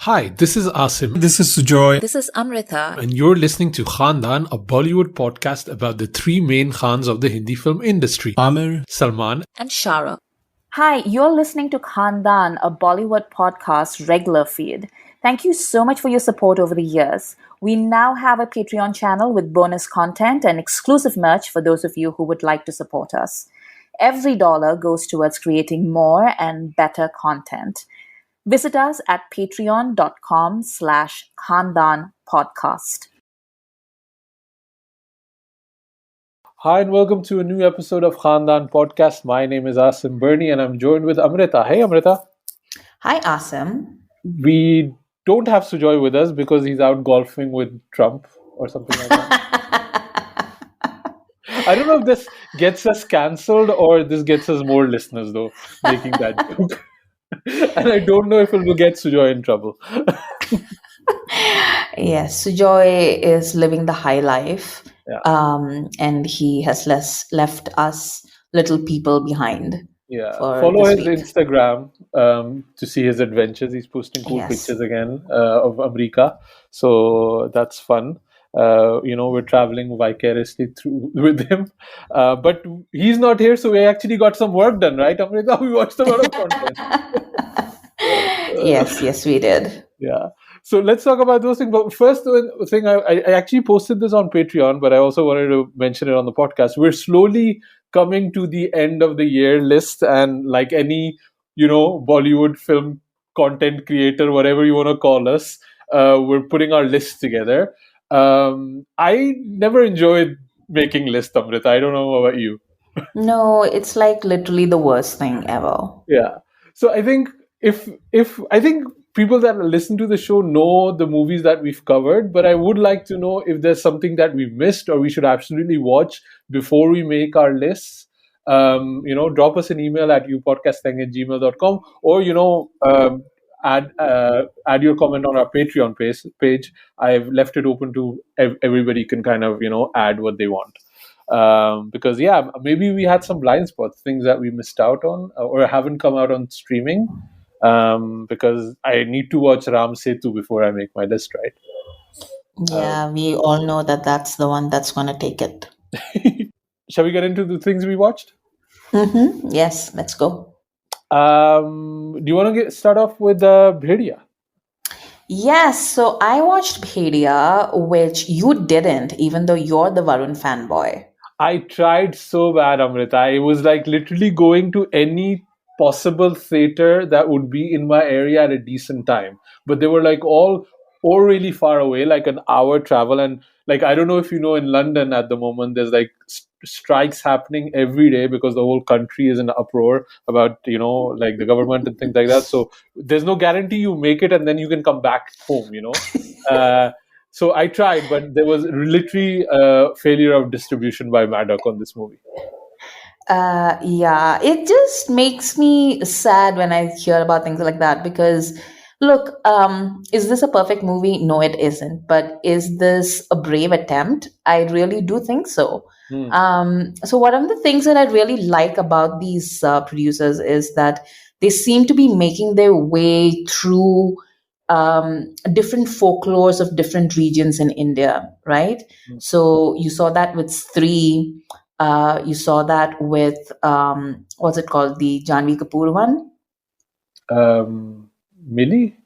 Hi, this is Asim. This is Sujoy. This is Amrita. And you're listening to Khandaan, a Bollywood podcast about the three main Khans of the Hindi film industry. Aamir, Salman, and Shahrukh. Hi, you're listening to Khandaan, a Bollywood podcast regular feed. Thank you so much for your support over the years. We now have a Patreon channel with bonus content and exclusive merch for those of you who would like to support us. Every dollar goes towards creating more and better content. Visit us at patreon.com/Khandaan podcast. Hi and welcome to a new episode of Khandaan podcast. My name is Asim Bernie and I'm joined with Amrita. Hey Amrita. Hi, Asim. We don't have Sujoy with us because he's out golfing with Trump or something like that. I don't know if this gets us cancelled or this gets us more listeners though, making that joke. And I don't know if it will get Sujoy in trouble. Yes, Sujoy is living the high life. Yeah. And he has left us little people behind. Yeah, for follow this his week. Instagram to see his adventures. He's posting cool Yes. pictures again of America, so that's fun. We're traveling vicariously through with him, but he's not here, so we actually got some work done, right, Amrita? We watched a lot of content. Yes, we did. Yeah. So let's talk about those things. But first thing, I actually posted this on Patreon, but I also wanted to mention it on the podcast. We're slowly coming to the end of the year list, and like any, Bollywood film content creator, whatever you want to call us, we're putting our list together. I never enjoyed making lists, Amrita. I don't know about you. No, it's like literally the worst thing ever. Yeah. So I think if I think people that listen to the show know the movies that we've covered, but I would like to know if there's something that we missed or we should absolutely watch before we make our lists. Drop us an email at youpodcasting@gmail.com or add your comment on our Patreon page. I've left it open to everybody can kind of add what they want. Because maybe we had some blind spots, things that we missed out on or haven't come out on streaming. Because I need to watch Ram Setu before I make my list, right? Yeah, we all know that that's the one that's going to take it. Shall we get into the things we watched? Yes, let's go. Do you want to start off with Bhediya? Yes, so I watched Bhediya, which you didn't, even though you're the Varun fanboy. I tried so bad, Amrita. I was like literally going to any possible theater that would be in my area at a decent time, but they were like all really far away, like an hour travel. And like I don't know if you know, in London at the moment there's like strikes happening every day because the whole country is in uproar about like the government and things like that. So there's no guarantee you make it and then you can come back home. So I tried, but there was literally a failure of distribution by Maddock on this movie. Yeah, it just makes me sad when I hear about things like that because, look, is this a perfect movie? No, it isn't. But is this a brave attempt? I really do think so. So one of the things that I really like about these producers is that they seem to be making their way through different folklores of different regions in India, right? So you saw that with Stree. You saw that with what's it called, the Janvi Kapoor one? Millie?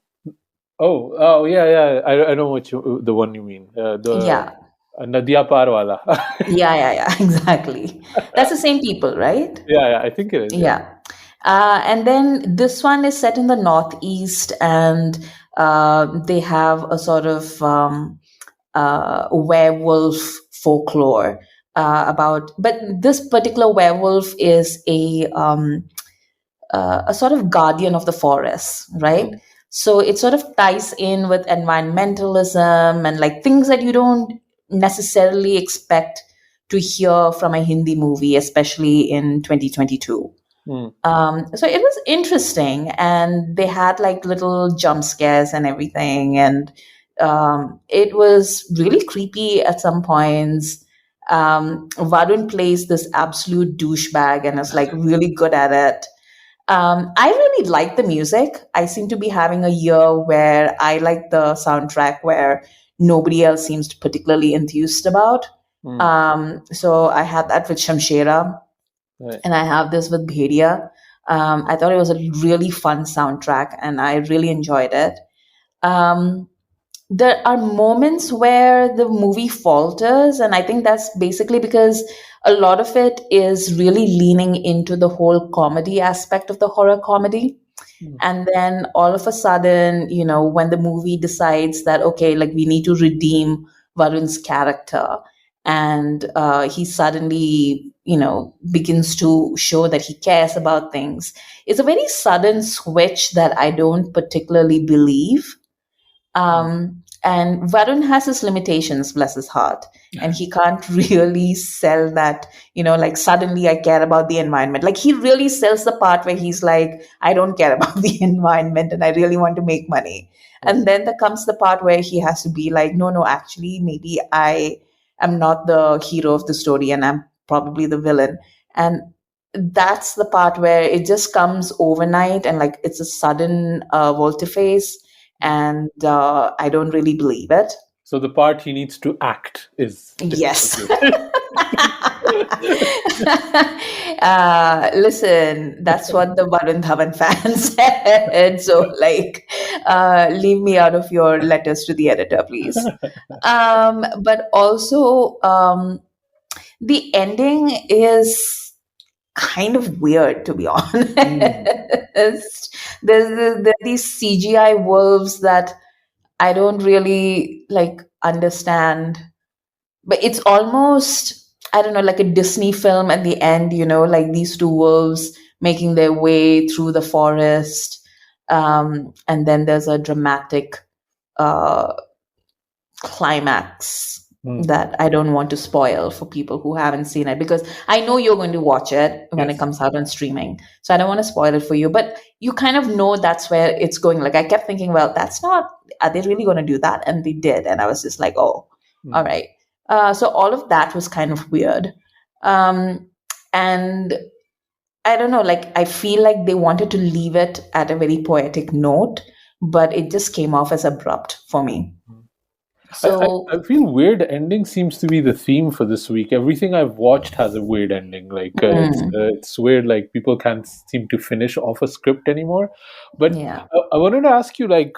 Oh, yeah. I know the one you mean. Yeah. Nadia Par wala. Yeah, exactly. That's the same people, right? Yeah, I think it is. Yeah. And then this one is set in the Northeast, and they have a sort of werewolf folklore. But this particular werewolf is a sort of guardian of the forest, right? So it sort of ties in with environmentalism and like things that you don't necessarily expect to hear from a Hindi movie, especially in 2022. So it was interesting, and they had like little jump scares and everything, and it was really creepy at some points. Varun plays this absolute douchebag and is like really good at it. I really like the music. I seem to be having a year where I like the soundtrack where nobody else seems particularly enthused about. So I had that with Shamshera, Right. and I have this with Bhediya. I thought it was a really fun soundtrack, and I really enjoyed it. Um, there are moments where the movie falters, and I think that's basically because a lot of it is really leaning into the whole comedy aspect of the horror comedy. And then all of a sudden, when the movie decides that, okay, like we need to redeem Varun's character, and he suddenly, begins to show that he cares about things, it's a very sudden switch that I don't particularly believe. And Varun has his limitations, bless his heart. And he can't really sell that, like suddenly I care about the environment. Like he really sells the part where he's like, I don't care about the environment and I really want to make money. And then there comes the part where he has to be like, no, actually, maybe I am not the hero of the story and I'm probably the villain. And that's the part where it just comes overnight and like it's a sudden volte-face, and I don't really believe it. So the part he needs to act is Yes. Listen, that's what the Varun Dhawan fans said. So, like, leave me out of your letters to the editor, please. But also, the ending is kind of weird, to be honest. There are these CGI wolves that I don't really like understand, but it's almost, I don't know, like a Disney film at the end, like these two wolves making their way through the forest. And then there's a dramatic climax that I don't want to spoil for people who haven't seen it, because I know you're going to watch it when it comes out on streaming. So I don't want to spoil it for you, but you kind of know that's where it's going. Like I kept thinking, well, are they really going to do that? And they did. And I was just like, oh, all right. So all of that was kind of weird. And I don't know, like I feel like they wanted to leave it at a very poetic note, but it just came off as abrupt for me. So I feel weird ending seems to be the theme for this week. Everything I've watched has a weird ending. Like it's weird. Like people can't seem to finish off a script anymore. But yeah. I wanted to ask you, like,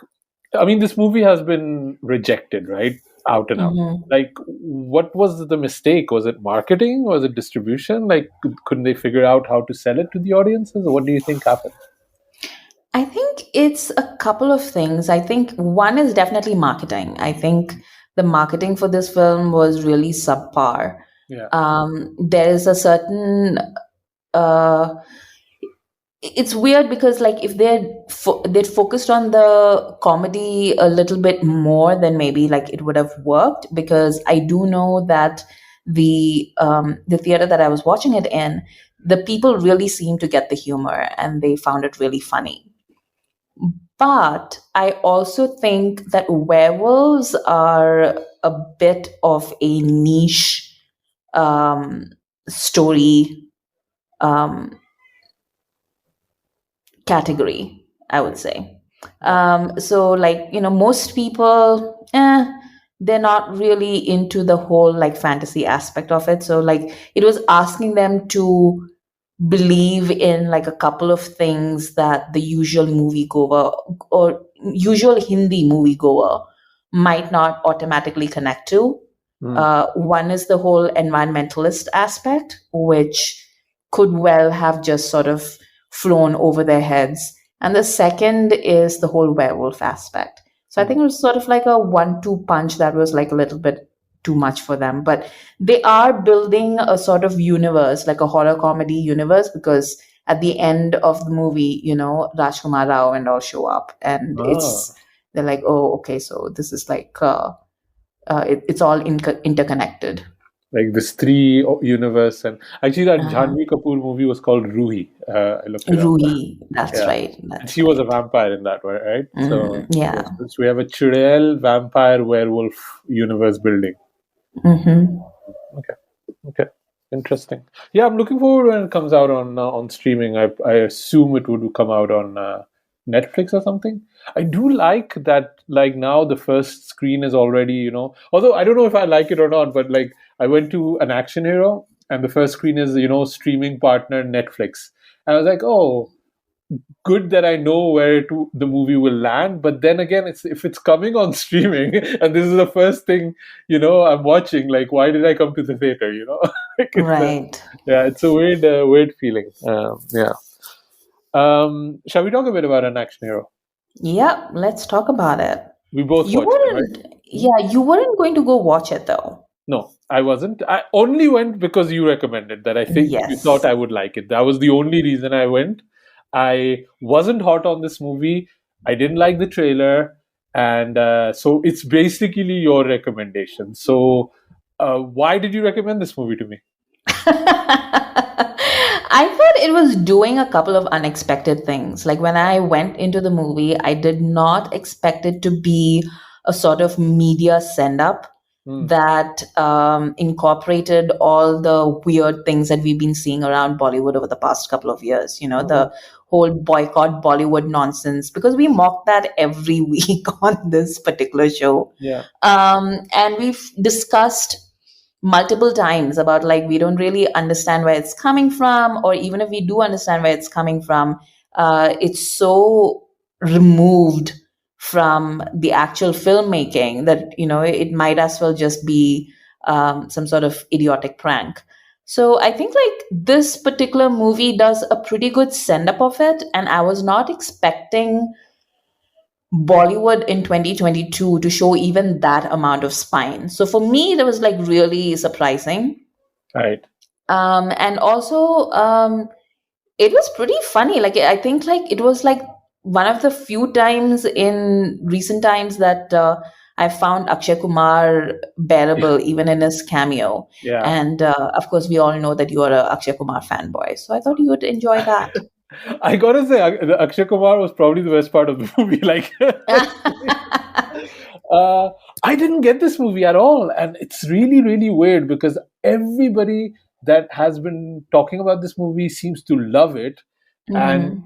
I mean, this movie has been rejected, right? Out and out. Like, what was the mistake? Was it marketing? Was it distribution? Like, couldn't they figure out how to sell it to the audiences? Or what do you think happened? I think it's a couple of things. I think one is definitely marketing. I think the marketing for this film was really subpar. Yeah. There is a certain it's weird because like if they'd focused on the comedy a little bit more, then maybe like it would have worked, because I do know that the theater that I was watching it in, the people really seemed to get the humor and they found it really funny. But I also think that werewolves are a bit of a niche story category, I would say. So like, most people, they're not really into the whole like fantasy aspect of it. So like it was asking them to believe in like a couple of things that the usual moviegoer or usual Hindi moviegoer might not automatically connect to. One is the whole environmentalist aspect, which could well have just sort of flown over their heads. And the second is the whole werewolf aspect. So I think it was sort of like a 1-2 punch that was like a little bit too much for them. But they are building a sort of universe, like a horror comedy universe, because at the end of the movie, Rajkumar Rao and all show up, and they're like, oh, okay, so this is like it's all interconnected. Like this 3 universe, and actually that Janhvi Kapoor movie was called Ruhi. I looked it up. Ruhi, that's right. She was a vampire in that, right? So we have a Chudel vampire werewolf universe building. Mm-hmm. Okay. Interesting. Yeah, I'm looking forward when it comes out on streaming. I assume it would come out on Netflix or something. I do like that. Like now, the first screen is already, Although I don't know if I like it or not, but like I went to an action hero, and the first screen is streaming partner Netflix, and I was like, oh, good that I know where the movie will land. But then again, if it's coming on streaming and this is the first thing I'm watching, like why did I come to the theater? Like Right. it's a weird feeling. Yeah. Shall we talk a bit about an action hero? Yeah, let's talk about it. We both You watched it, right? weren't, yeah, you weren't going to go watch it though. No, I wasn't. I only went because you recommended that. I think you thought Yes. I would like it. That was the only reason I went. I wasn't hot on this movie. I didn't like the trailer. And so it's basically your recommendation. So why did you recommend this movie to me? I thought it was doing a couple of unexpected things. Like when I went into the movie, I did not expect it to be a sort of media send up that incorporated all the weird things that we've been seeing around Bollywood over the past couple of years. The whole boycott Bollywood nonsense, because we mock that every week on this particular show. Yeah. And we've discussed multiple times about like we don't really understand where it's coming from, or even if we do understand where it's coming from, it's so removed from the actual filmmaking that it might as well just be some sort of idiotic prank. So I think like this particular movie does a pretty good send up of it, and I was not expecting Bollywood in 2022 to show even that amount of spine. So for me, that was like really surprising. Right. And also, it was pretty funny. Like I think like it was like one of the few times in recent times that I found Akshay Kumar bearable, even in his cameo. Yeah. And of course, we all know that you are a Akshay Kumar fanboy, so I thought you would enjoy that. I gotta say, Akshay Kumar was probably the best part of the movie. Like, I didn't get this movie at all, and it's really, really weird because everybody that has been talking about this movie seems to love it, and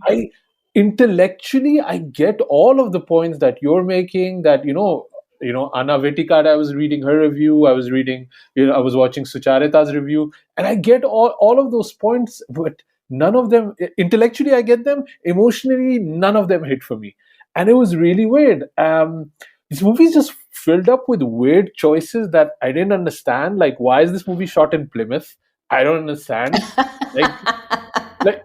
intellectually I get all of the points that you're making. That Anna Vetikad, I was reading her review. I was reading, I was watching Sucharita's review, and I get all of those points, but none of them intellectually I get them. Emotionally, none of them hit for me, and it was really weird. This movie is just filled up with weird choices that I didn't understand. Like, why is this movie shot in Plymouth? I don't understand. Like,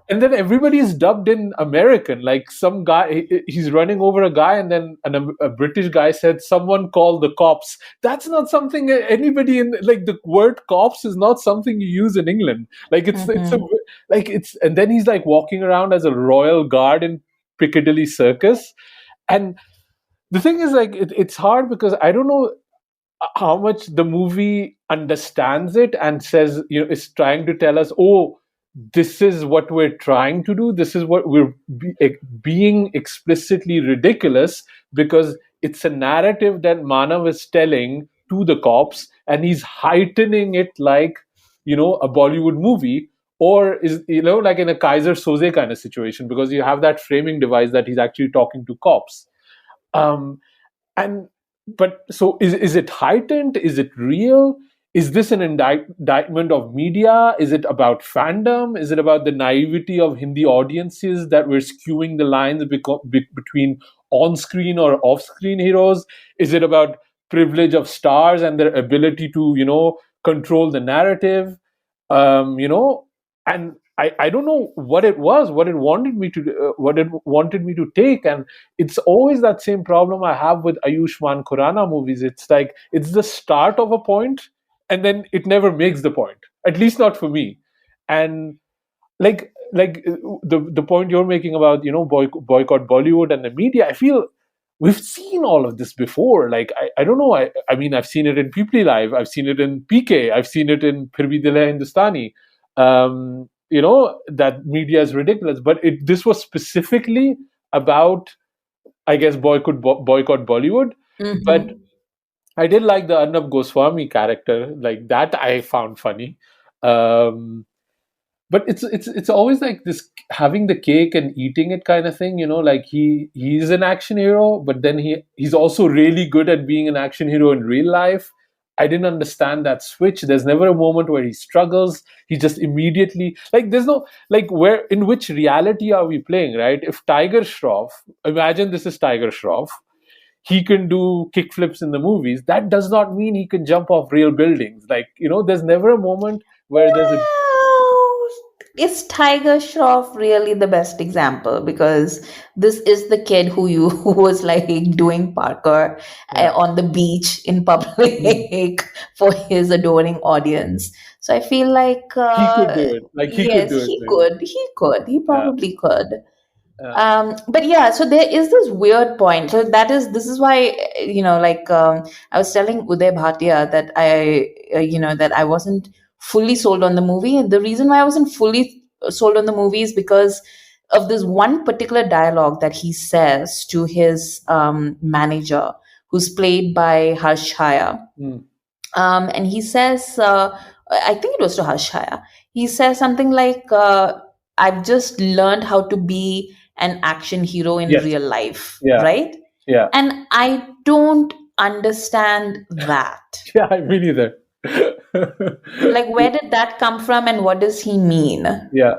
and then everybody is dubbed in American. Like some guy, he's running over a guy, and then a British guy said, "Someone call the cops." That's not something anybody in like the word "cops" is not something you use in England. Like and then he's like walking around as a royal guard in Piccadilly Circus, and the thing is like it's hard because I don't know how much the movie understands it and says is trying to tell us, oh, this is what we're trying to do. This is what we're being explicitly ridiculous because it's a narrative that Manav is telling to the cops, and he's heightening it like a Bollywood movie, or is like in a Kaiser Soze kind of situation, because you have that framing device that he's actually talking to cops. But so is it heightened? Is it real? Is this an indictment of media? Is it about fandom? Is it about the naivety of Hindi audiences that we're skewing the lines between on-screen or off-screen heroes? Is it about privilege of stars and their ability to control the narrative? And I don't know what it was, what it wanted me to take, and it's always that same problem I have with Ayushman Khurana movies. It's like it's the start of a point, and then it never makes the point. At least not for me. And like the point you're making about boycott Bollywood and the media, I feel we've seen all of this before. Like I don't know. I mean I've seen it in People Live. I've seen it in PK. I've seen it in Phir Bhi Dil Hai Hindustani. That media is ridiculous, but this was specifically about, I guess, boycott Bollywood. But I did like the Arnab Goswami character, like that I found funny. Um, but it's always like this having the cake and eating it kind of thing, like he's an action hero, but then he's also really good at being an action hero in real life. I didn't understand that switch. There's never a moment where he struggles. He just immediately, like, there's no, like, where, in which reality are we playing, right? If Tiger Shroff, imagine this is Tiger Shroff, he can do kickflips in the movies. That does not mean he can jump off real buildings. Like, there's never a moment where there's a, Well, is Tiger Shroff really the best example? Because this is the kid who was like doing parkour yeah. on the beach in Mm. public for his adoring audience. So I feel like He could do it. Like, he could yes, do it. he Like, could. He could. He yeah, probably could. yeah. But yeah, so there is this weird point. So this is why, like I was telling Uday Bhatia that that I wasn't fully sold on the movie. And the reason why I wasn't fully sold on the movie is because of this one particular dialogue that he says to his manager, who's played by Harsh Haya. Mm. And he says, I think it was to Harsh Haya. He says something like, I've just learned how to be an action hero in Yes. real life, Yeah. right? Yeah. And I don't understand that. Yeah, me neither. Like, where did that come from and what does he mean, Yeah.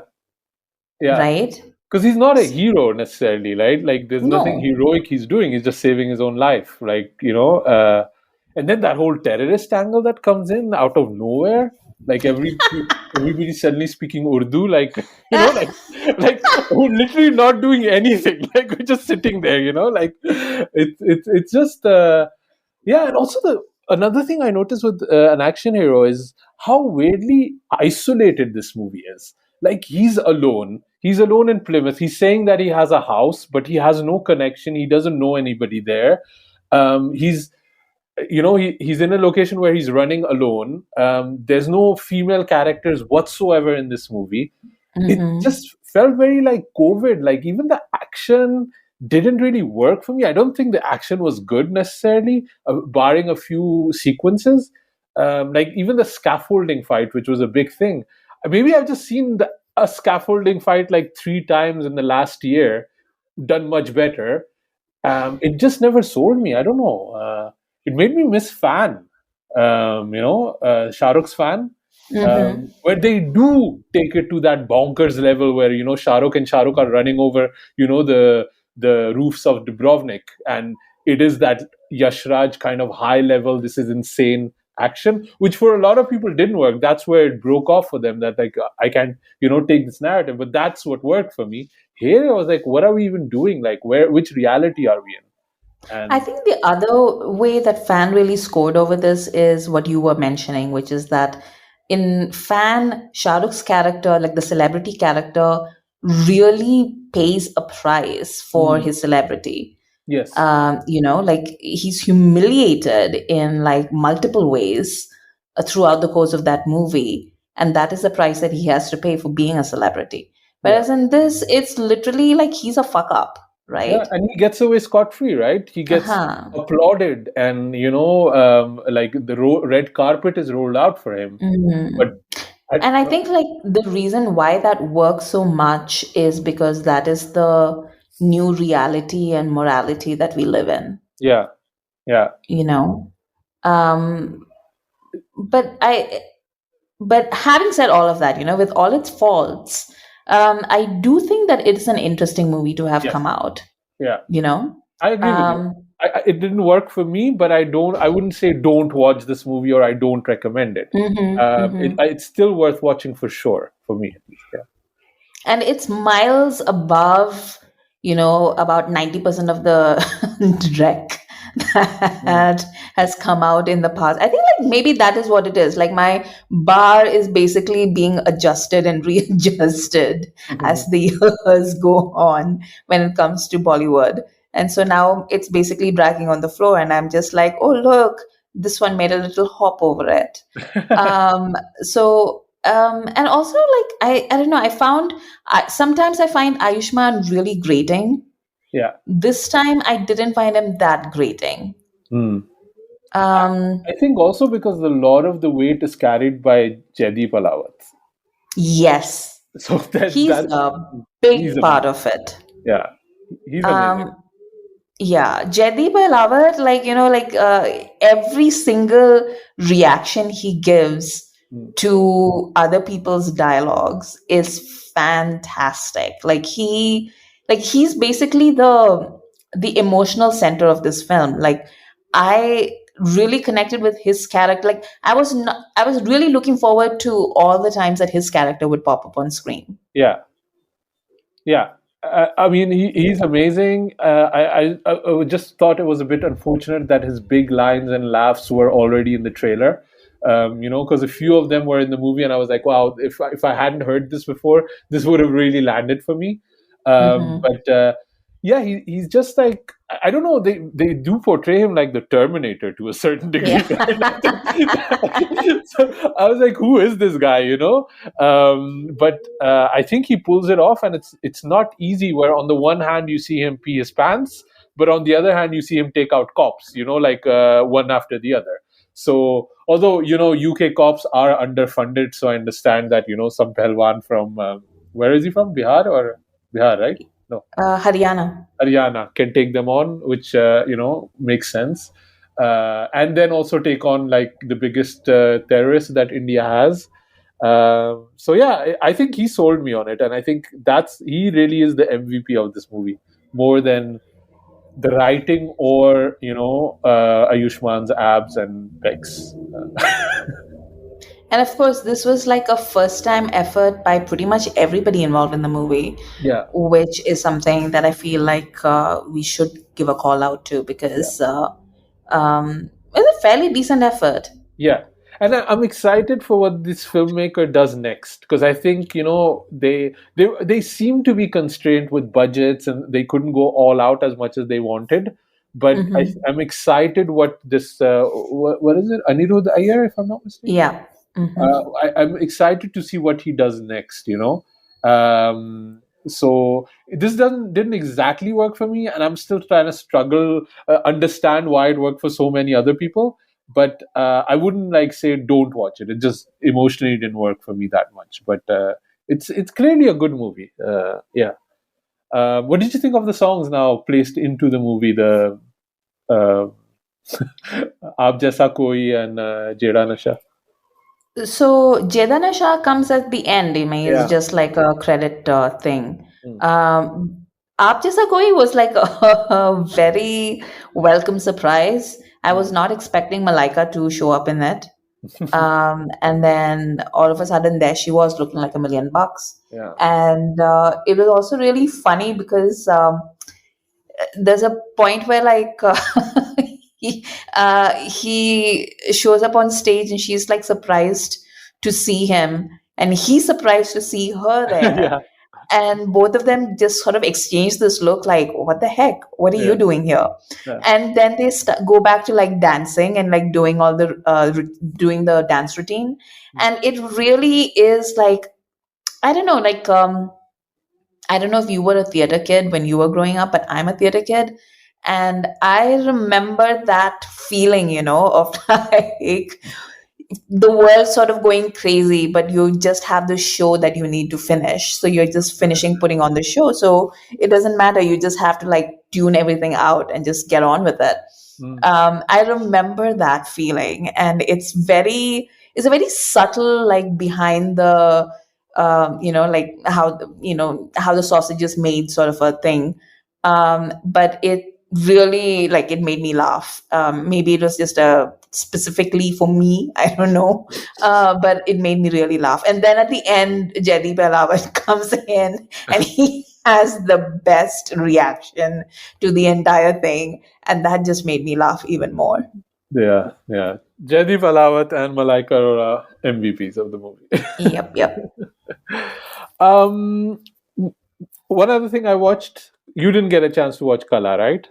Yeah. right? Because he's not a hero necessarily, right? Like, there's nothing No. heroic he's doing. He's just saving his own life. Like, and then that whole terrorist angle that comes in out of nowhere. Like, everybody suddenly speaking Urdu, like, like we're literally not doing anything. Like, we're just sitting there, like, it's just, yeah. And also another thing I noticed with an action hero is how weirdly isolated this movie is. Like, he's alone. He's alone in Plymouth. He's saying that he has a house, but he has no connection. He doesn't know anybody there. He's he's in a location where he's running alone. There's no female characters whatsoever in this movie. It just felt very like COVID. Like, even the action didn't really work for me. I don't think the action was good necessarily, barring a few sequences. Like, even the scaffolding fight, which was a big thing. Maybe I've just seen a scaffolding fight like 3 times in the last year, done much better. It just never sold me. I don't know. It made me miss Fan, Shah Rukh's Fan, where they do take it to that bonkers level where, Shah Rukh and Shah Rukh are running over, the roofs of Dubrovnik. And it is that Yashraj kind of high level, this is insane action, which for a lot of people didn't work. That's where it broke off for them, that like, I can't, take this narrative. But that's what worked for me. Here I was like, what are we even doing? Like, which reality are we in? And I think the other way that Fan really scored over this is what you were mentioning, which is that in Fan, Shah Rukh's character, like the celebrity character, really pays a price for his celebrity. yes, Like, he's humiliated in like multiple ways throughout the course of that movie. And that is the price that he has to pay for being a celebrity. Whereas in this, it's literally like he's a fuck up, right? yeah, and he gets away scot-free, right? He gets applauded, and like the red carpet is rolled out for him. But And I think like the reason why that works so much is because that is the new reality and morality that we live in, yeah, but having said all of that, with all its faults, I do think that it's an interesting movie to have Yes. come out, yeah. you know. I agree with you. It didn't work for me, but I wouldn't say don't watch this movie or I don't recommend it. It's still worth watching for sure, for me at least. Yeah. And it's miles above, about 90% of the rec that has come out in the past. I think like maybe that is what it is. Like my bar is basically being adjusted and readjusted as the years go on when it comes to Bollywood. And so now it's basically dragging on the floor and I'm just like, oh, look, this one made a little hop over it. And also like, I don't know, sometimes I find Ayushman really grating. Yeah. This time I didn't find him that grating. Um, I think also because a lot of the weight is carried by Jaideep Ahlawat. yes, So he's that's a he's big part amazing. of it. Yeah, he's amazing. Um, yeah, Jaideep Ahlawat, every single reaction he gives Mm. to other people's dialogues is fantastic. He's basically the emotional center of this film. Like, I really connected with his character. Like, I was really looking forward to all the times that his character would pop up on screen. Yeah, yeah. I mean, he's amazing. I just thought it was a bit unfortunate that his big lines and laughs were already in the trailer. Because a few of them were in the movie, and I was like, wow, if I hadn't heard this before, this would have really landed for me. Hmm. But yeah, he's just like, I don't know. They do portray him like the Terminator to a certain degree. Yeah. So I was like, who is this guy? But I think he pulls it off, and it's not easy. Where on the one hand you see him pee his pants, but on the other hand you see him take out cops. One after the other. So although UK cops are underfunded, so I understand that some Pehlwan from where is he from? Bihar, right? No, Haryana. Haryana can take them on, which makes sense, and then also take on like the biggest terrorist that India has. So yeah, I think he sold me on it, and I think he really is the MVP of this movie more than the writing or Ayushman's abs and pecs. And of course, this was like a first time effort by pretty much everybody involved in the movie, Yeah, which is something that I feel like we should give a call out to yeah. because it's a fairly decent effort. Yeah, and I'm excited for what this filmmaker does next because I think they seem to be constrained with budgets and they couldn't go all out as much as they wanted. But Hmm. I'm excited what this what is it, Anirudh Iyer, if I'm not mistaken. Yeah. Hmm. I'm excited to see what he does next. So this didn't exactly work for me, and I'm still trying to struggle understand why it worked for so many other people. But I wouldn't like say don't watch it. It just emotionally didn't work for me that much. But it's clearly a good movie. Yeah. What did you think of the songs now placed into the movie? The uh, Aap Jaisa Koi and Jeda Nasha. So Jedana Shah comes at the end. I mean, it's Yeah. just like a credit thing. Mm. Aap Jaisa Koi was like a very welcome surprise. I Mm. was not expecting Malaika to show up in it. And then all of a sudden, there she was looking like $1 million. Yeah. And it was also really funny because there's a point where he shows up on stage and she's like surprised to see him and he's surprised to see her there, Yeah. and both of them just sort of exchange this look like, what the heck, what are Yeah. you doing here? Yeah. And then they go back to like dancing and like doing all the doing the dance routine, and it really is like, I don't know, I don't know if you were a theater kid when you were growing up, but I'm a theater kid. And I remember that feeling, of like the world sort of going crazy, but you just have the show that you need to finish. So you're just finishing putting on the show. So it doesn't matter. You just have to like tune everything out and just get on with it. Mm. I remember that feeling, and it's a very subtle, like behind the, like how the sausage is made, sort of a thing. But it really, like, it made me laugh. Maybe it was just specifically for me. I don't know, but it made me really laugh. And then at the end, Jaideep Ahlawat comes in, and he has the best reaction to the entire thing, and that just made me laugh even more. Yeah, yeah. Jaideep Ahlawat and Malaika Arora MVPs of the movie. Yep, yep. um, One other thing I watched, you didn't get a chance to watch Qala, right?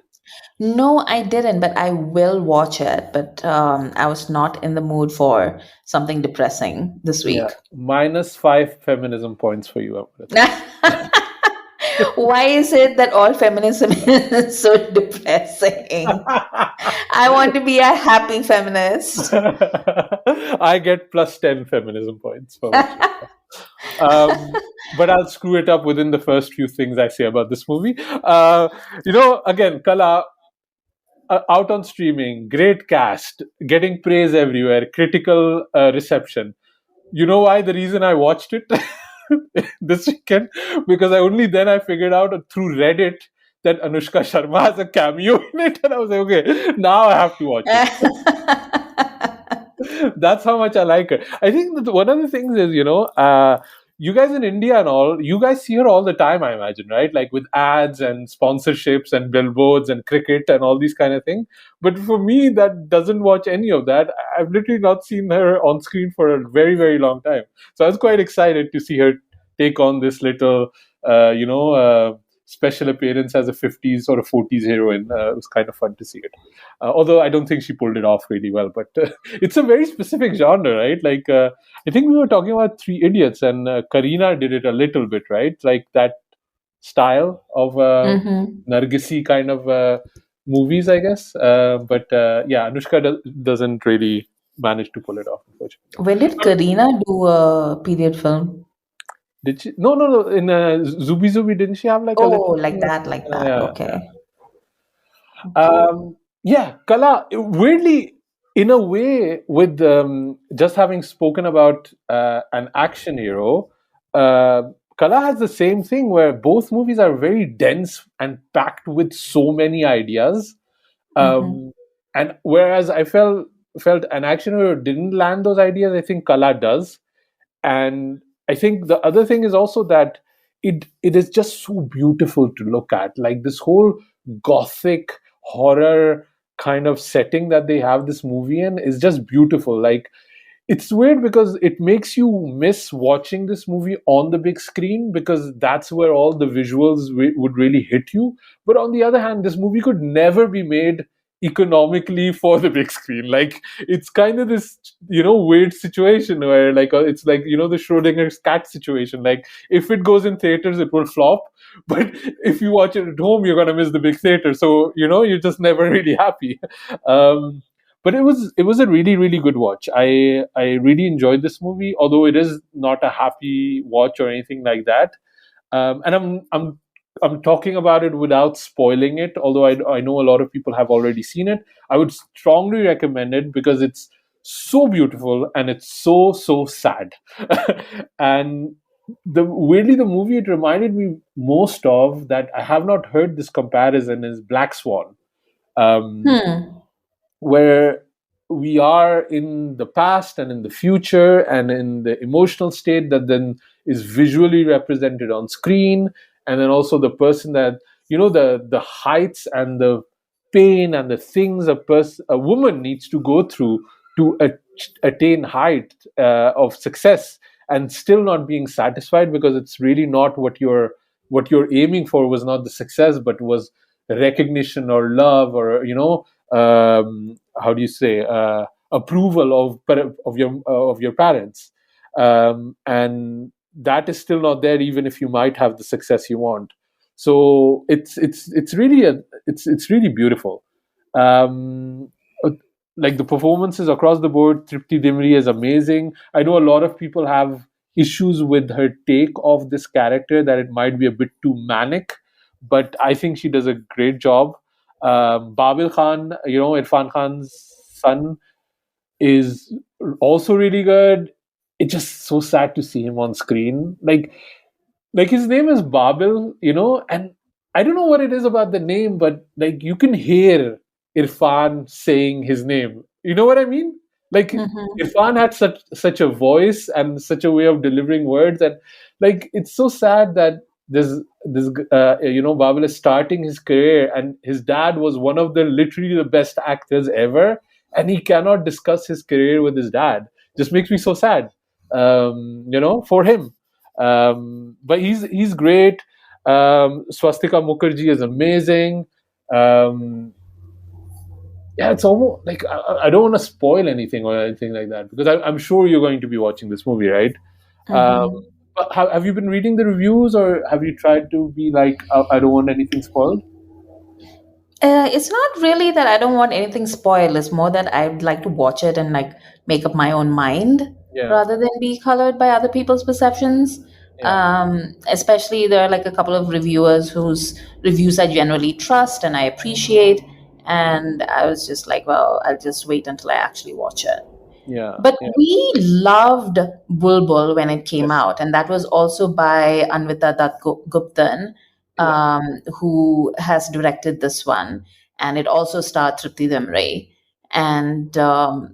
No, I didn't, but I will watch it. But I was not in the mood for something depressing this week. Yeah. -5 feminism points for you. I'm gonna say. Why is it that all feminism is so depressing? I want to be a happy feminist. I get plus 10 feminism points for watching that. But I'll screw it up within the first few things I say about this movie. Again, Qala, out on streaming, great cast, getting praise everywhere, critical reception. You know why? The reason I watched it this weekend, because only then I figured out through Reddit that Anushka Sharma has a cameo in it, and I was like, okay, now I have to watch it. That's how much I like her. I think that one of the things is, you guys in India and all, you guys see her all the time, I imagine, right? Like with ads and sponsorships and billboards and cricket and all these kind of things. But for me, that doesn't watch any of that. I've literally not seen her on screen for a very, very long time. So I was quite excited to see her take on this little, special appearance as a 50s or a 40s heroine. It was kind of fun to see it. Although I don't think she pulled it off really well. But it's a very specific genre, right? Like, I think we were talking about Three Idiots, and Kareena did it a little bit, right? Like that style of Nargisi kind of movies, I guess. Anushka doesn't really manage to pull it off, unfortunately. When did Kareena do a period film? Did she? No. In Zubi Zubi, didn't she have like a little? Like that. Okay. Qala, weirdly, in a way, with just having spoken about an action hero, Qala has the same thing where both movies are very dense and packed with so many ideas. And whereas I felt an action hero didn't land those ideas, I think Qala does. And I think the other thing is also that it is just so beautiful to look at. Like this whole gothic horror kind of setting that they have this movie in is just beautiful. Like, it's weird because it makes you miss watching this movie on the big screen, because that's where all the visuals would really hit you. But on the other hand, this movie could never be made economically for the big screen. Like, it's kind of this weird situation where it's like the Schrodinger's cat situation. Like, if it goes in theaters, it will flop, but if you watch it at home, you're gonna miss the big theater, so you're just never really happy. But it was a really, really good watch. I really enjoyed this movie, although it is not a happy watch or anything like that. And I'm talking about it without spoiling it, although I know a lot of people have already seen it. I would strongly recommend it because it's so beautiful and it's so sad. And weirdly, the movie it reminded me most of, that I have not heard this comparison, is Black Swan, where we are in the past and in the future and in the emotional state that then is visually represented on screen. And then also the person that, the heights and the pain and the things a woman needs to go through to attain height of success, and still not being satisfied, because it's really not what you're aiming for, was not the success, but was recognition or love, or how do you say, approval of your parents, and that is still not there, even if you might have the success you want. So it's really beautiful. Like the performances across the board, Tripti Damri is amazing. I know a lot of people have issues with her take of this character, that it might be a bit too manic, but I think she does a great job. Babil Khan, Irfan Khan's son, is also really good. It's just so sad to see him on screen. Like his name is Babil, and I don't know what it is about the name, but like you can hear Irfan saying his name. You know what I mean? Like Irfan had such a voice and such a way of delivering words, and like it's so sad that this Babil is starting his career, and his dad was one of literally the best actors ever, and he cannot discuss his career with his dad. Just makes me so sad, for him. But he's great. Swastika Mukherjee is amazing. It's almost like I don't want to spoil anything or anything like that, because I'm sure you're going to be watching this movie, right? But Have you been reading the reviews, or have you tried to be like, I don't want anything spoiled? It's not really that I don't want anything spoiled. It's more that I'd like to watch it and like make up my own mind Yeah, rather than be colored by other people's perceptions. yeah, Especially there are like a couple of reviewers whose reviews I generally trust and I appreciate. And I was just like, well, I'll just wait until I actually watch it. yeah, But yeah. we loved Bulbul when it came Yes, out, and that was also by Anvita Dutt Guptan, yeah. who has directed this one, and it also starred Tripti Damri. And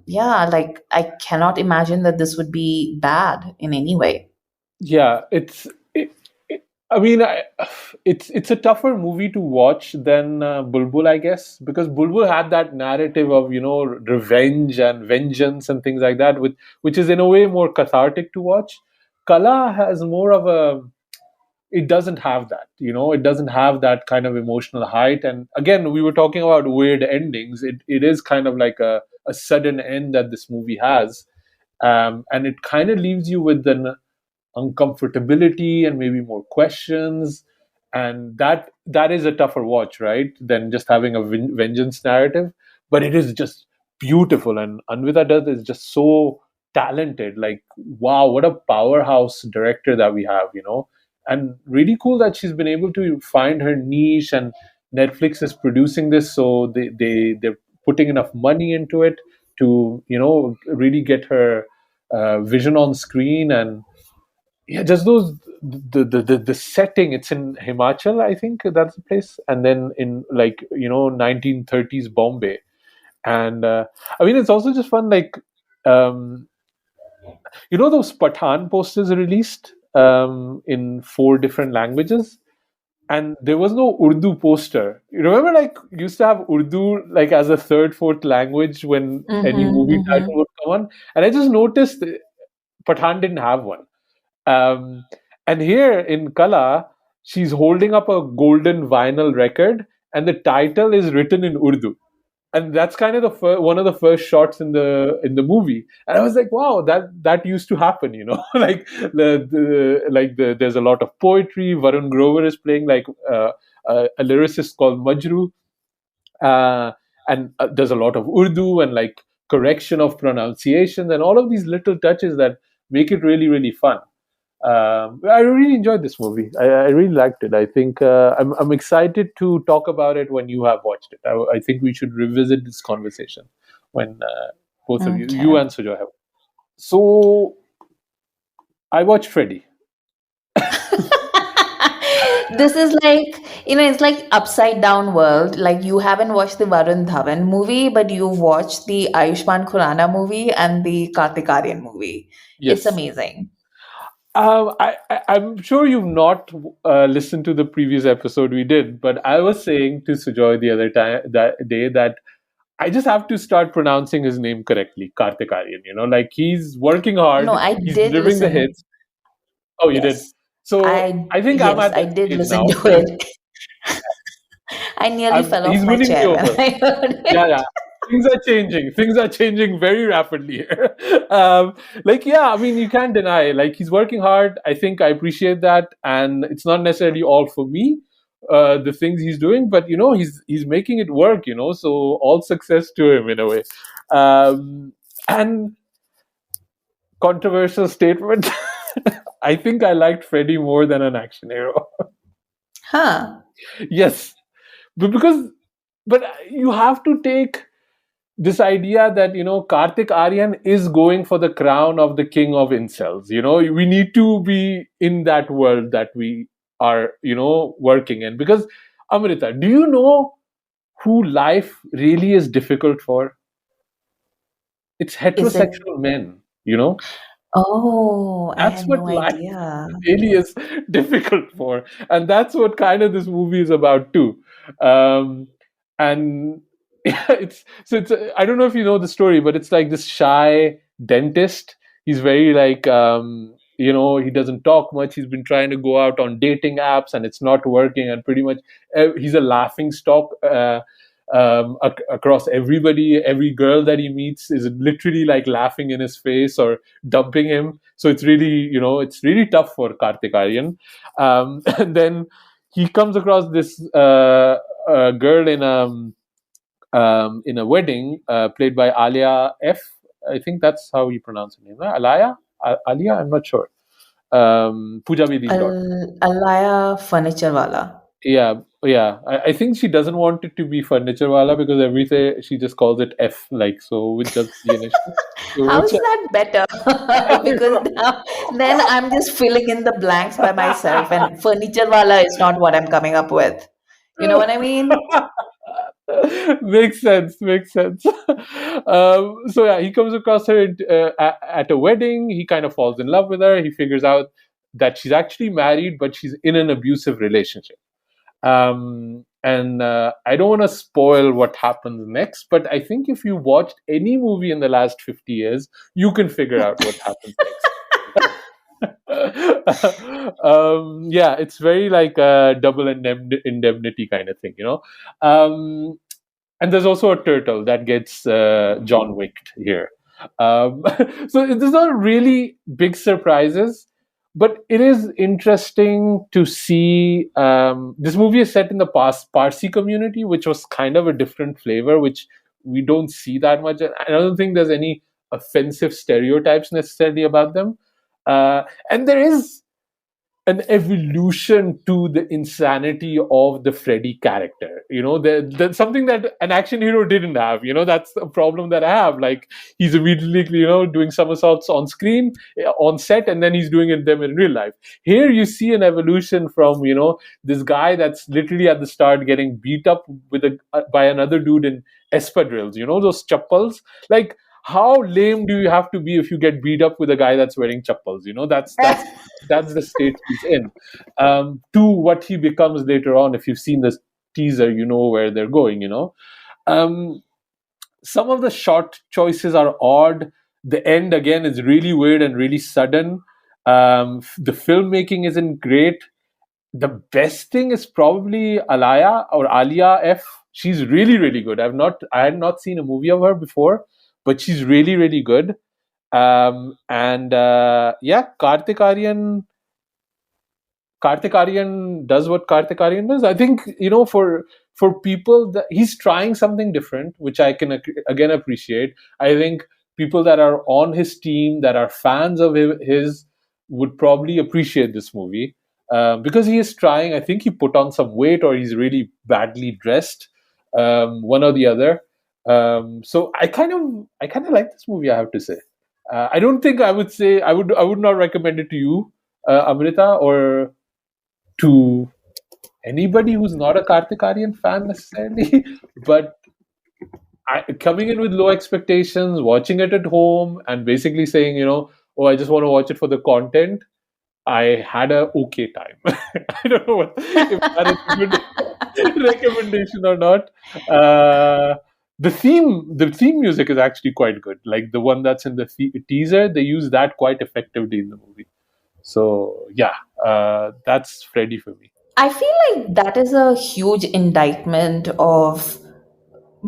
yeah, like I cannot imagine that this would be bad in any way. Yeah, I mean, it's a tougher movie to watch than Bulbul, I guess, because Bulbul had that narrative of revenge and vengeance and things like that, which is in a way more cathartic to watch. Kala has more of a it doesn't have that, it doesn't have that kind of emotional height. And again, we were talking about weird endings. It is kind of like a sudden end that this movie has, and it kind of leaves you with an uncomfortability and maybe more questions, and that is a tougher watch, right, than just having a vengeance narrative. But it is just beautiful, and Anvita Dutt is just so talented. Like, wow, what a powerhouse director that we have, and really cool that she's been able to find her niche, and Netflix is producing this, so they're putting enough money into it to really get her vision on screen. And yeah, just those the setting. It's in Himachal, I think that's the place, and then in like 1930s Bombay. And I mean, it's also just fun, like um those Pathan posters released in 4 different languages, and there was no Urdu poster. You remember, like, used to have Urdu like as a third, fourth language when any Mm-hmm, movie mm-hmm. title would come on, and I just noticed Pathan didn't have one. Um, and here in Kala, she's holding up a golden vinyl record, and the title is written in Urdu. And that's kind of one of the first shots in the movie. And I was like, wow, that used to happen, like there's a lot of poetry. Varun Grover is playing like a lyricist called Majru, uh, and there's a lot of Urdu and like correction of pronunciations and all of these little touches that make it really, really fun. I really enjoyed this movie. I really liked it. I think I'm excited to talk about it when you have watched it. I think we should revisit this conversation when both of you Okay. and Sujoy have. So I watched Freddy. This is like, it's like upside down world. Like you haven't watched the Varun Dhawan movie, but you've watched the Ayushman Khurana movie and the Kartik Aryan movie. It's Yes. amazing. I'm sure you've not listened to the previous episode we did, but I was saying to Sujoy the other time that day that I just have to start pronouncing his name correctly, Kartik Aryan. Like he's working No, hard, I he's did delivering the listen. hits. Oh, you did. Yes. So I think I'm Yes, at I that did stage listen now. to it. I nearly fell He's off my winning me chair when over. I heard Yeah, it. yeah. Things are changing. Things are changing very rapidly here. Like, yeah, I mean, you can't deny. Like, he's working hard. I think I appreciate that, and it's not necessarily all for me. The things he's doing, but he's making it work. So all success to him in a way. And controversial statement. I think I liked Freddy more than an action hero. Huh. Yes, because but you have to take this idea that Kartik Aryan is going for the crown of the king of incels. We need to be in that world that we are working in, because Amrita, do you know who life really is difficult for? It's Is it? heterosexual men. Oh, I That's had what no life idea. really is difficult for, and that's what kind of this movie is about too. And it's I don't know if you know the story, but it's like this shy dentist. He's very like he doesn't talk much. He's been trying to go out on dating apps and it's not working, and pretty much he's a laughing stock. across everybody. Every girl that he meets is literally like laughing in his face or dumping him. So it's really, it's really tough for Kartik Aryan. And then he comes across this girl in a wedding, played by Alia F. I think that's how you pronounce her name. Right? Alia, I'm not sure. Pooja Bedi's daughter. Alaya Furniture Wala. Yeah. I think she doesn't want it to be Furniture Wala because everything she just calls it F, like, so with just the initial. So How is that better? Because now, then I'm just filling in the blanks by myself, and Furniture Wala is not what I'm coming up with. You know what I mean? Makes sense. So yeah, he comes across her at a wedding. He kind of falls in love with her. He figures out that she's actually married, but she's in an abusive relationship. And I don't want to spoil what happens next, but I think if you watched any movie in the last 50 years, you can figure out what happens next. Yeah, it's very like a double indemnity kind of thing, and there's also a turtle that gets John Wicked here. So there's not really big surprises, but it is interesting to see. This movie is set in the Parsi community, which was kind of a different flavor, which we don't see that much. I don't think there's any offensive stereotypes necessarily about them. And there is an evolution to the insanity of the Freddy character. There's something that an action hero didn't have. That's a problem that I have. Like, he's immediately, doing somersaults on screen, on set, and then he's doing them in real life. Here you see an evolution from, this guy that's literally at the start getting beat up by another dude in espadrilles, those chappals. Like, how lame do you have to be if you get beat up with a guy that's wearing chappals? That's the state he's in. To what he becomes later on. If you've seen this teaser, you know where they're going. Some of the shot choices are odd. The end again is really weird and really sudden. The filmmaking isn't great. The best thing is probably Alia F. She's really, really good. I had not seen a movie of her before, but she's really, really good. And Kartik Aryan does what Kartik Aryan does. I think, for people that he's trying something different, which I can again appreciate. I think people that are on his team, that are fans of his, would probably appreciate this movie. Because he is trying. I think he put on some weight, or he's really badly dressed, one or the other. So I kind of like this movie, I have to say. I don't think I would say I would not recommend it to you, Amrita, or to anybody who's not a Kartik Aryan fan necessarily. But coming in with low expectations, watching it at home, and basically saying, I just want to watch it for the content, I had a okay time. I don't know if that is a good recommendation or not. The theme music is actually quite good. Like the one that's in the teaser, they use that quite effectively in the movie. So yeah, that's Freddy for me. I feel like that is a huge indictment of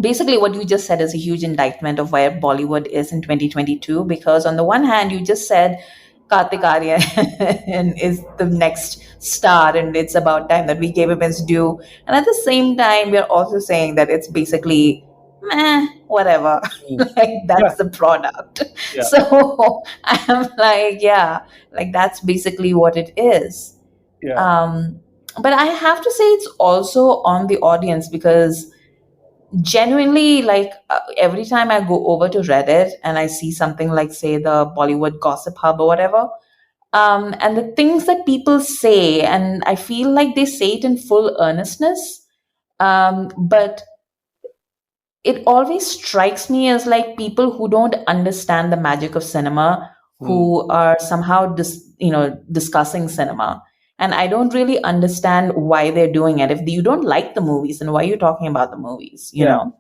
basically what you just said is a huge indictment of where Bollywood is in 2022. Because on the one hand, you just said Kartik Aryan is the next star, and it's about time that we gave him his due. And at the same time, we're also saying that it's basically whatever. Like that's the product. Yeah. So I'm like, like that's basically what it is. Yeah. But I have to say it's also on the audience, because genuinely, like every time I go over to Reddit and I see something like, say, the Bollywood Gossip Hub or whatever, and the things that people say, and I feel like they say it in full earnestness, but it always strikes me as like people who don't understand the magic of cinema, who are somehow discussing cinema. And I don't really understand why they're doing it. If you don't like the movies, then why are you talking about the movies? You know?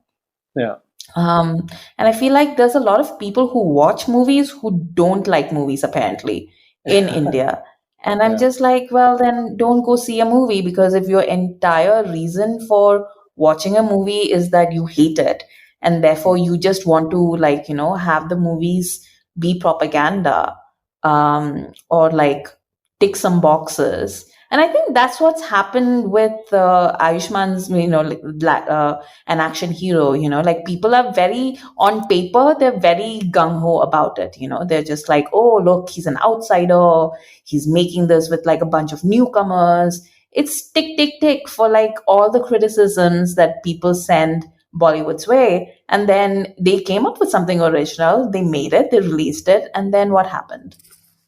Yeah. And I feel like there's a lot of people who watch movies who don't like movies, apparently, in India. And I'm just like, well, then don't go see a movie, because if your entire reason for watching a movie is that you hate it, and therefore you just want to, like, have the movies be propaganda, or like tick some boxes. And I think that's what's happened with Ayushman's, like an action hero. Like, people are very, on paper, they're very gung ho about it. They're just like, oh, look, he's an outsider. He's making this with like a bunch of newcomers. It's tick, tick, tick for like all the criticisms that people send Bollywood's way. And then they came up with something original. They made it, they released it. And then what happened?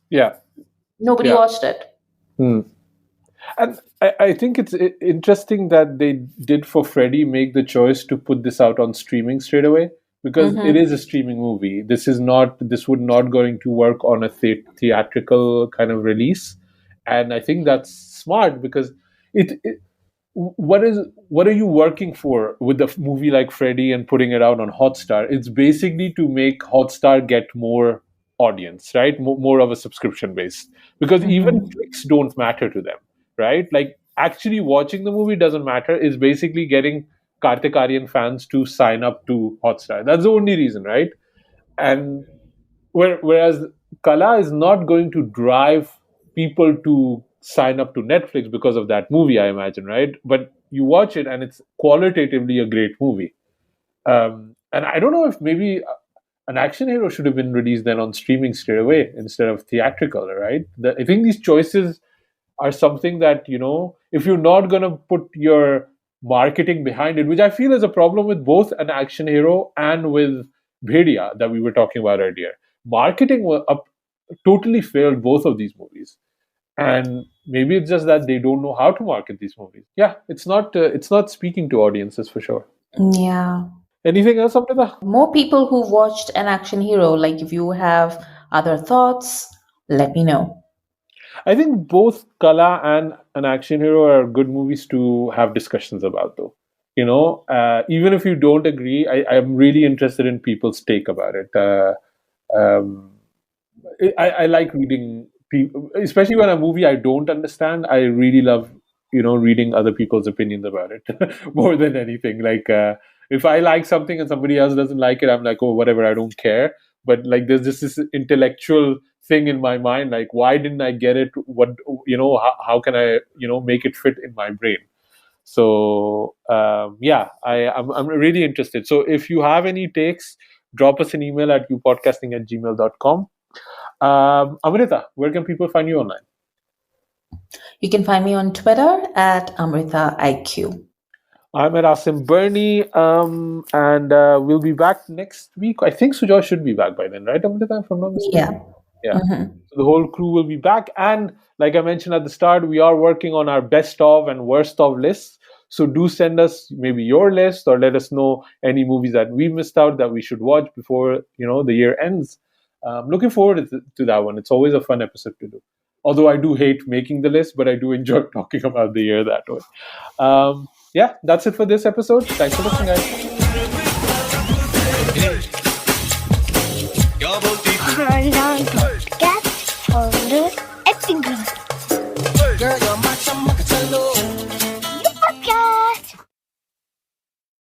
Yeah. Nobody watched it. And I think it's interesting that they did, for Freddy, make the choice to put this out on streaming straight away, because it is a streaming movie. This would not going to work on a theatrical kind of release. And I think that's smart, because what are you working for with a movie like Freddy and putting it out on Hotstar? It's basically to make Hotstar get more audience, right? More of a subscription base, because even clicks don't matter to them, right? Like, actually watching the movie doesn't matter. It's basically getting Kartik Aryan fans to sign up to Hotstar. That's the only reason, right? And whereas Qala is not going to drive people to sign up to Netflix because of that movie, I imagine, right? But you watch it and it's qualitatively a great movie. And I don't know if maybe an action hero should have been released then on streaming straight away instead of theatrical, right? I think these choices are something that, if you're not going to put your marketing behind it, which I feel is a problem with both an action hero and with Bhediya that we were talking about earlier. Marketing totally failed both of these movies. And maybe it's just that they don't know how to market these movies. Yeah, it's not speaking to audiences for sure. Yeah. Anything else, Amrita? More people who watched an action hero, like, if you have other thoughts, let me know. I think both Qala and an action hero are good movies to have discussions about, though. Even if you don't agree, I'm really interested in people's take about it. I like reading people, especially when a movie I don't understand. I really love, reading other people's opinions about it more than anything. Like, if I like something and somebody else doesn't like it, I'm like, oh, whatever, I don't care. But like, there's just this intellectual thing in my mind, like, why didn't I get it? What, how can I, make it fit in my brain? So I'm really interested. So if you have any takes, drop us an email at youpodcasting@gmail.com. Amrita, where can people find you online? You can find me on Twitter at AmritaIQ. I'm at Asim Bernie, and we'll be back next week. I think Sujoy should be back by then, right, Amrita? If I'm not mistaken. Yeah. So the whole crew will be back. And like I mentioned at the start, we are working on our best of and worst of lists. So do send us maybe your list, or let us know any movies that we missed out that we should watch before, the year ends. Looking forward to that one. It's always a fun episode to do. Although I do hate making the list, but I do enjoy talking about the year that way. Yeah, that's it for this episode. Thanks for listening, guys. Khandaan podcast और acting